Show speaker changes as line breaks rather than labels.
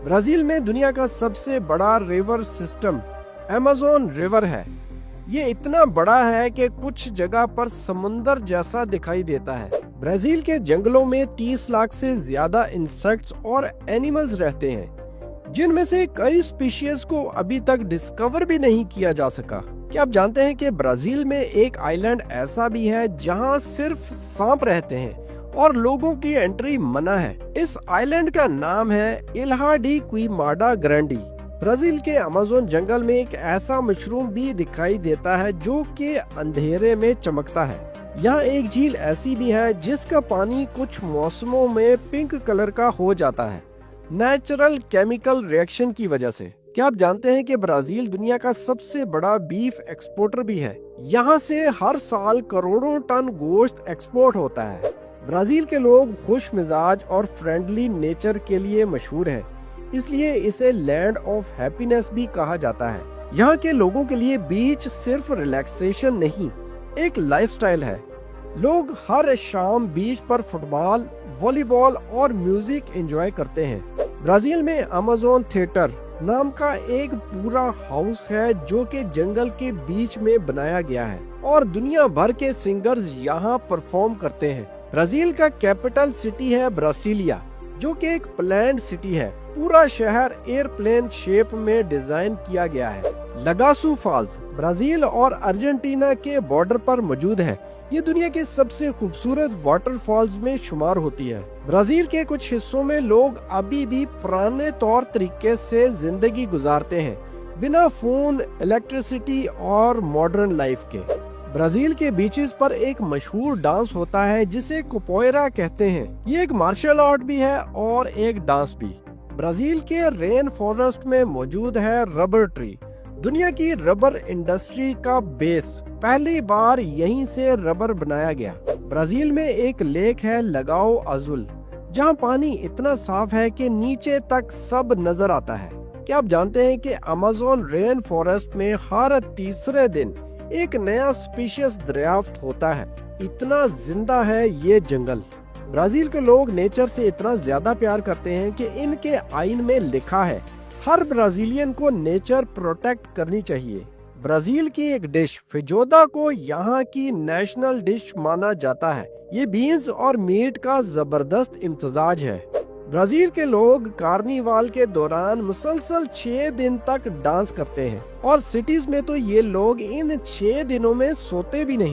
Brazil में दुनिया का सबसे बड़ा रिवर सिस्टम अमेज़न रिवर है। ये इतना बड़ा है कि कुछ जगह पर समुंदर जैसा दिखाई देता है। ब्राजील के जंगलों में 30 लाख से ज्यादा इंसेक्ट्स और एनिमल्स रहते हैं, जिनमें से कई स्पीशीज को अभी तक डिस्कवर भी नहीं किया जा सका। क्या आप जानते हैं कि ब्राजील में एक आइलैंड ऐसा भी है जहां सिर्फ सांप रहते हैं और लोगों की एंट्री मना है। इस आइलैंड का नाम है इल्हा डी क्विमाडा ग्रैंडी। ब्राजील के अमेज़न जंगल में एक ऐसा मशरूम भी दिखाई देता है जो कि अंधेरे में चमकता है। यहाँ एक झील ऐसी भी है जिसका पानी कुछ मौसमों में पिंक कलर का हो जाता है, नेचुरल केमिकल रिएक्शन की वजह से। क्या आप जानते हैं कि ब्राजील दुनिया का सबसे बड़ा बीफ एक्सपोर्टर भी है। यहाँ से हर साल करोड़ों टन गोश्त एक्सपोर्ट होता है। ब्राजील के लोग खुश मिजाज और फ्रेंडली नेचर के लिए मशहूर हैं, इसलिए इसे लैंड ऑफ हैप्पीनेस भी कहा जाता है। यहाँ के लोगों के लिए बीच सिर्फ रिलैक्सेशन नहीं, एक लाइफस्टाइल है। लोग हर शाम बीच पर फुटबॉल, वॉलीबॉल और म्यूजिक एंजॉय करते हैं। ब्राजील में अमेज़न थिएटर नाम का एक पूरा हाउस है जो कि जंगल के बीच में बनाया गया है और दुनिया भर के सिंगर्स यहाँ परफॉर्म करते हैं। ब्राजील का कैपिटल सिटी है ब्रासिलिया, जो कि एक प्लैन्ड सिटी है। पूरा शहर एयरप्लेन शेप में डिजाइन किया गया है। लगासू फॉल्स ब्राजील और अर्जेंटीना के बॉर्डर पर मौजूद है। ये दुनिया के सबसे खूबसूरत वाटरफॉल्स में शुमार होती है। ब्राजील के कुछ हिस्सों में लोग अभी भी पुराने तौर तरीके से जिंदगी गुजारते हैं, बिना फोन, इलेक्ट्रिसिटी और मॉडर्न लाइफ के। ब्राजील के बीचेस पर एक मशहूर डांस होता है जिसे कोपोएरा कहते हैं। ये एक मार्शल आर्ट भी है और एक डांस भी। ब्राजील के रेन फॉरेस्ट में मौजूद है रबर ट्री, दुनिया की रबर इंडस्ट्री का बेस। पहली बार यहीं से रबर बनाया गया। ब्राजील में एक लेक है लगाओ अजुल, जहां पानी इतना साफ है कि नीचे तक सब नजर आता है। क्या आप जानते हैं कि अमेज़न रेन फॉरेस्ट में हर तीसरे दिन एक नया स्पीशीज दरियाफ्त होता है। इतना जिंदा है ये जंगल। ब्राजील के लोग नेचर से इतना ज्यादा प्यार करते हैं कि इनके आइन में लिखा है हर ब्राजीलियन को नेचर प्रोटेक्ट करनी चाहिए। ब्राजील की एक डिश फिजोदा को यहाँ की नेशनल डिश माना जाता है। ये बीन्स और मीट का जबरदस्त इम्तजाज है। ब्राजील के लोग कार्निवाल के दौरान मुसलसल 6 दिन तक डांस करते हैं और सिटीज में तो ये लोग इन 6 दिनों में सोते भी नहीं।